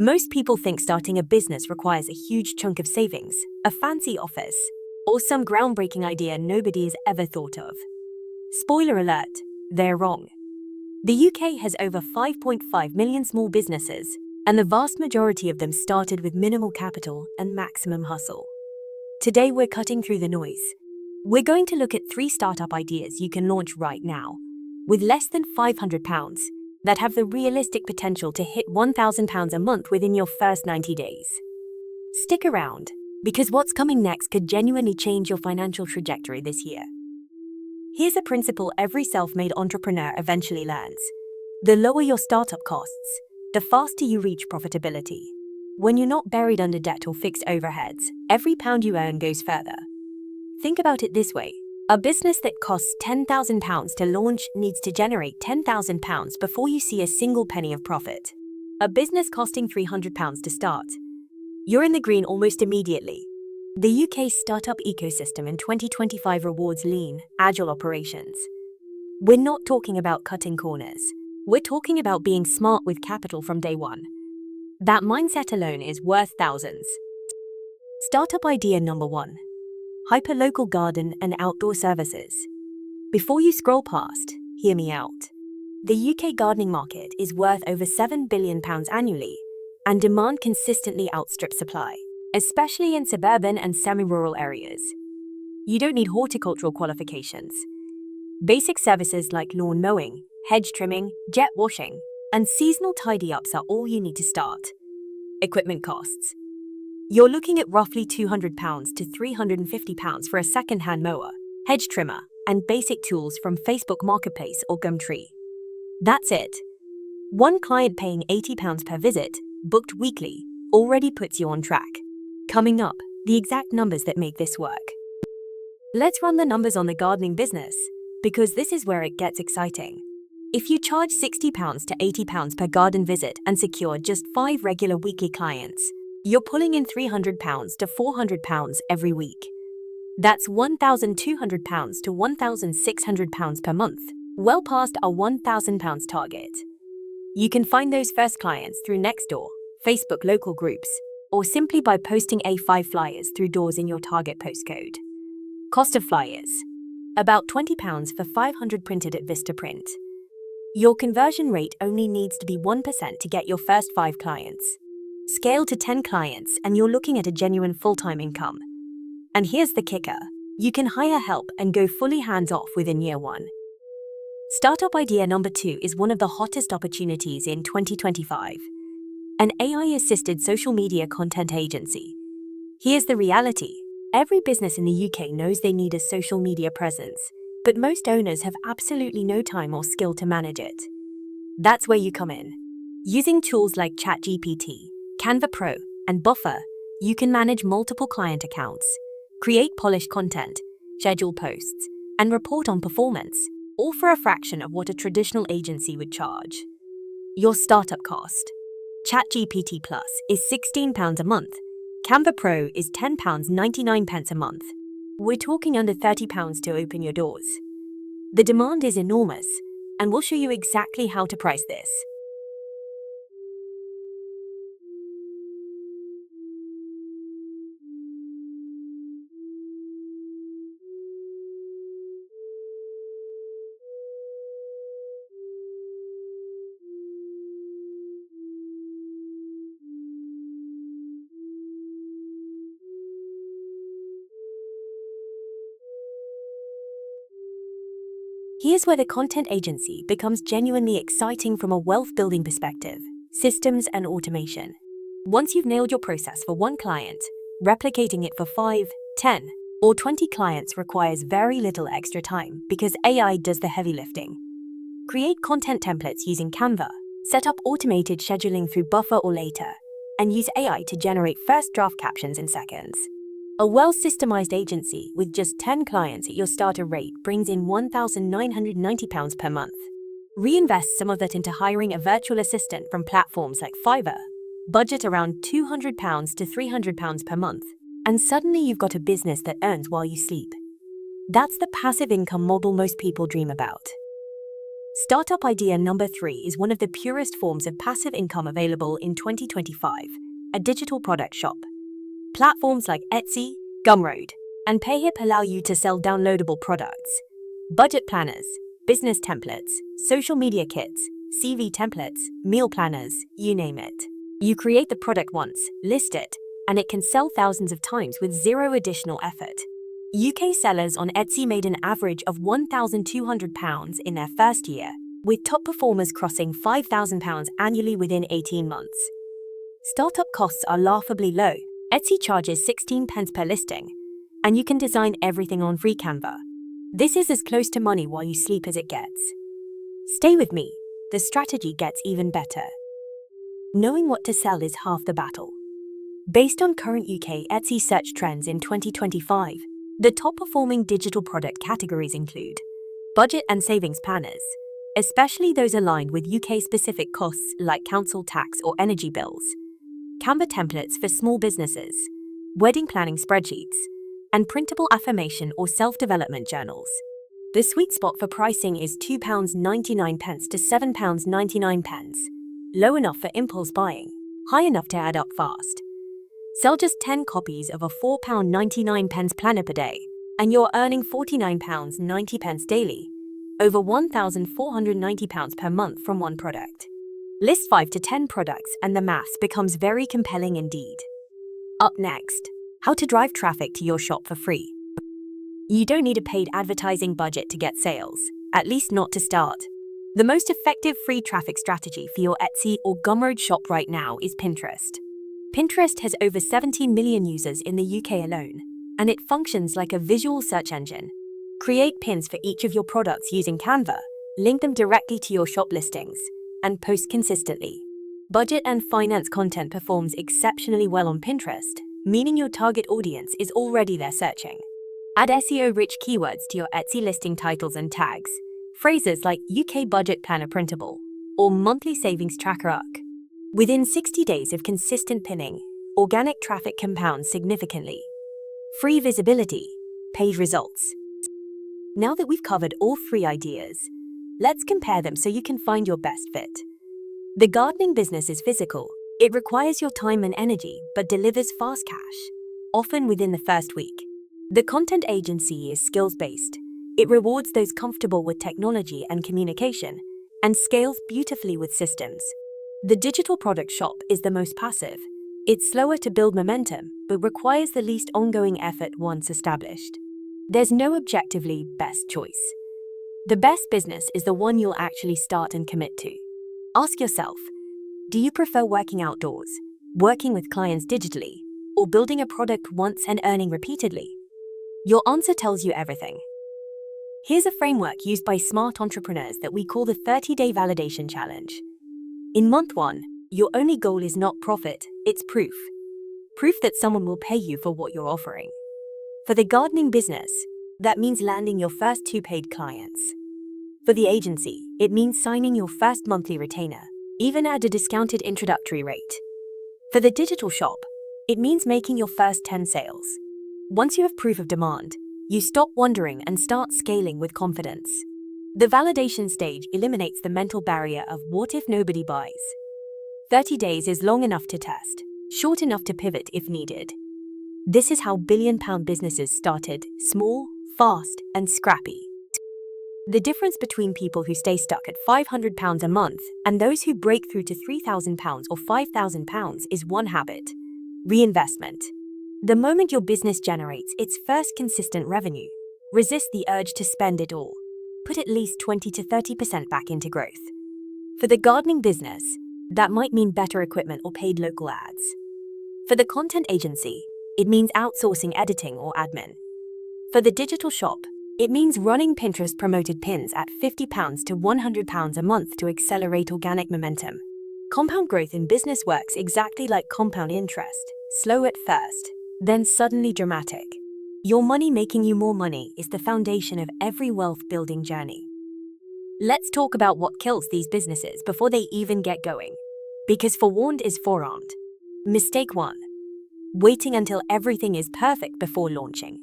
Most people think starting a business requires a huge chunk of savings, a fancy office, or some groundbreaking idea nobody has ever thought of. Spoiler alert, they're wrong. The UK has over 5.5 million small businesses, and the vast majority of them started with minimal capital and maximum hustle. Today we're cutting through the noise. We're going to look at 3 startup ideas you can launch right now, with less than £500, that have the realistic potential to hit £1,000 a month within your first 90 days. Stick around, because what's coming next could genuinely change your financial trajectory this year. Here's a principle every self-made entrepreneur eventually learns. The lower your startup costs, the faster you reach profitability. When you're not buried under debt or fixed overheads, every pound you earn goes further. Think about it this way. A business that costs £10,000 to launch needs to generate £10,000 before you see a single penny of profit. A business costing £300 to start, you're in the green almost immediately. The UK startup ecosystem in 2025 rewards lean, agile operations. We're not talking about cutting corners. We're talking about being smart with capital from day one. That mindset alone is worth thousands. Startup idea number 1. Hyperlocal garden and outdoor services. Before you scroll past, hear me out. The UK gardening market is worth over £7 billion annually, and demand consistently outstrips supply, especially in suburban and semi-rural areas. You don't need horticultural qualifications. Basic services like lawn mowing, hedge trimming, jet washing, and seasonal tidy-ups are all you need to start. Equipment costs. You're looking at roughly £200 to £350 for a second-hand mower, hedge trimmer, and basic tools from Facebook Marketplace or Gumtree. That's it. One client paying £80 per visit, booked weekly, already puts you on track. Coming up, the exact numbers that make this work. Let's run the numbers on the gardening business, because this is where it gets exciting. If you charge £60 to £80 per garden visit and secure just 5 regular weekly clients, you're pulling in £300 to £400 every week. That's £1,200 to £1,600 per month, well past our £1,000 target. You can find those first clients through Nextdoor, Facebook local groups, or simply by posting A5 flyers through doors in your target postcode. Cost of flyers: about £20 for 500 printed at Vistaprint. Your conversion rate only needs to be 1% to get your first 5 clients. Scale to 10 clients and you're looking at a genuine full-time income. And here's the kicker. You can hire help and go fully hands-off within year 1. Startup idea number 2 is one of the hottest opportunities in 2025. An AI-assisted social media content agency. Here's the reality. Every business in the UK knows they need a social media presence, but most owners have absolutely no time or skill to manage it. That's where you come in. Using tools like ChatGPT, Canva Pro, and Buffer, you can manage multiple client accounts, create polished content, schedule posts, and report on performance, all for a fraction of what a traditional agency would charge. Your startup cost. ChatGPT Plus is £16 a month. Canva Pro is £10.99 a month. We're talking under £30 to open your doors. The demand is enormous, and we'll show you exactly how to price this. Here's where the content agency becomes genuinely exciting from a wealth-building perspective: systems and automation. Once you've nailed your process for 1 client, replicating it for 5, 10, or 20 clients requires very little extra time because AI does the heavy lifting. Create content templates using Canva, set up automated scheduling through Buffer or Later, and use AI to generate first draft captions in seconds. A well-systemized agency with just 10 clients at your starter rate brings in £1,990 per month. Reinvest some of that into hiring a virtual assistant from platforms like Fiverr. Budget around £200 to £300 per month, and suddenly you've got a business that earns while you sleep. That's the passive income model most people dream about. Startup idea number 3 is one of the purest forms of passive income available in 2025, a digital product shop. Platforms like Etsy, Gumroad, and Payhip allow you to sell downloadable products. Budget planners, business templates, social media kits, CV templates, meal planners, you name it. You create the product once, list it, and it can sell thousands of times with zero additional effort. UK sellers on Etsy made an average of £1,200 in their first year, with top performers crossing £5,000 annually within 18 months. Startup costs are laughably low. Etsy charges 16 pence per listing, and you can design everything on free Canva. This is as close to money while you sleep as it gets. Stay with me, the strategy gets even better. Knowing what to sell is half the battle. Based on current UK Etsy search trends in 2025, the top-performing digital product categories include budget and savings planners, especially those aligned with UK-specific costs like council tax or energy bills, Canva templates for small businesses, wedding planning spreadsheets, and printable affirmation or self-development journals. The sweet spot for pricing is £2.99 to £7.99, low enough for impulse buying, high enough to add up fast. Sell just 10 copies of a £4.99 planner per day, and you're earning £49.90 daily, over £1,490 per month from one product. List 5 to 10 products and the maths becomes very compelling indeed. Up next, how to drive traffic to your shop for free. You don't need a paid advertising budget to get sales, at least not to start. The most effective free traffic strategy for your Etsy or Gumroad shop right now is Pinterest. Pinterest has over 17 million users in the UK alone, and it functions like a visual search engine. Create pins for each of your products using Canva, link them directly to your shop listings, and post consistently. Budget and finance content performs exceptionally well on Pinterest, meaning your target audience is already there searching. Add SEO-rich keywords to your Etsy listing titles and tags, phrases like UK budget planner printable or monthly savings tracker arc. Within 60 days of consistent pinning, organic traffic compounds significantly. Free visibility, paid results. Now that we've covered all 3 ideas, let's compare them so you can find your best fit. The gardening business is physical. It requires your time and energy, but delivers fast cash, often within the first week. The content agency is skills-based. It rewards those comfortable with technology and communication, and scales beautifully with systems. The digital product shop is the most passive. It's slower to build momentum, but requires the least ongoing effort once established. There's no objectively best choice. The best business is the one you'll actually start and commit to. Ask yourself, do you prefer working outdoors, working with clients digitally, or building a product once and earning repeatedly? Your answer tells you everything. Here's a framework used by smart entrepreneurs that we call the 30-day validation challenge. In month 1, your only goal is not profit, it's proof. Proof that someone will pay you for what you're offering. For the gardening business, that means landing your first 2 paid clients. For the agency, it means signing your first monthly retainer, even at a discounted introductory rate. For the digital shop, it means making your first 10 sales. Once you have proof of demand, you stop wondering and start scaling with confidence. The validation stage eliminates the mental barrier of what if nobody buys. 30 days is long enough to test, short enough to pivot if needed. This is how billion-pound businesses started, small, fast, and scrappy. The difference between people who stay stuck at £500 a month and those who break through to £3,000 or £5,000 is one habit: reinvestment. The moment your business generates its first consistent revenue, resist the urge to spend it all. Put at least 20 to 30% back into growth. For the gardening business, that might mean better equipment or paid local ads. For the content agency, it means outsourcing editing or admin. For the digital shop, it means running Pinterest promoted pins at £50 to £100 a month to accelerate organic momentum. Compound growth in business works exactly like compound interest: slow at first, then suddenly dramatic. Your money making you more money is the foundation of every wealth-building journey. Let's talk about what kills these businesses before they even get going. Because forewarned is forearmed. Mistake 1. Waiting until everything is perfect before launching.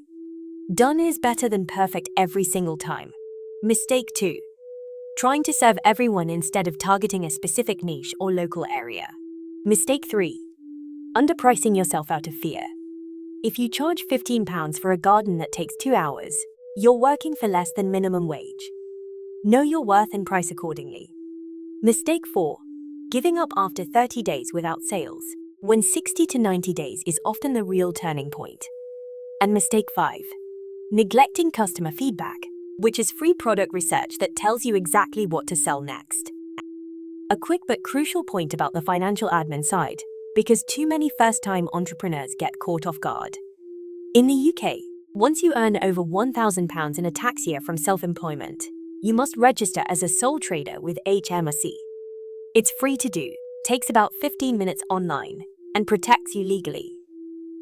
Done is better than perfect every single time. Mistake 2. Trying to serve everyone instead of targeting a specific niche or local area. Mistake 3. Underpricing yourself out of fear. If you charge £15 for a garden that takes 2 hours, you're working for less than minimum wage. Know your worth and price accordingly. Mistake 4. Giving up after 30 days without sales, when 60 to 90 days is often the real turning point. And mistake 5. Neglecting customer feedback, which is free product research that tells you exactly what to sell next. A quick but crucial point about the financial admin side, because too many first-time entrepreneurs get caught off guard. In the UK, once you earn over £1,000 in a tax year from self-employment, you must register as a sole trader with HMRC. It's free to do, takes about 15 minutes online, and protects you legally.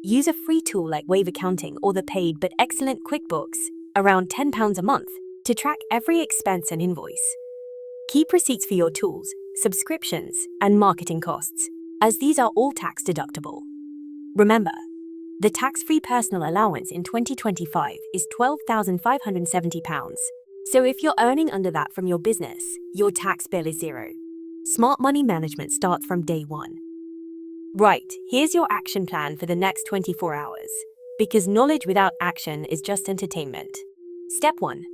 Use a free tool like Wave Accounting or the paid but excellent QuickBooks, around £10 a month, to track every expense and invoice. Keep receipts for your tools, subscriptions, and marketing costs, as these are all tax deductible. Remember, the tax-free personal allowance in 2025 is £12,570. So if you're earning under that from your business, your tax bill is zero. Smart money management starts from day one. Right, here's your action plan for the next 24 hours. Because knowledge without action is just entertainment. Step 1.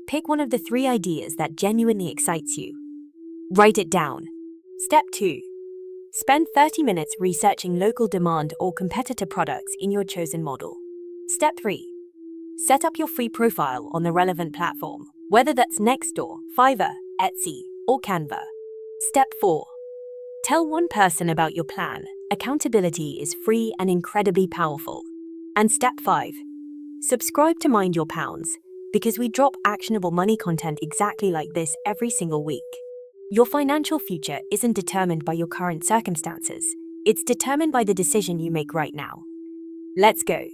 Pick one of the 3 ideas that genuinely excites you. Write it down. Step 2. Spend 30 minutes researching local demand or competitor products in your chosen model. Step 3. Set up your free profile on the relevant platform, whether that's Nextdoor, Fiverr, Etsy, or Canva. Step 4. Tell one person about your plan. Accountability is free and incredibly powerful. And step 5. Subscribe to Mind Your Pounds, because we drop actionable money content exactly like this every single week. Your financial future isn't determined by your current circumstances. It's determined by the decision you make right now. Let's go.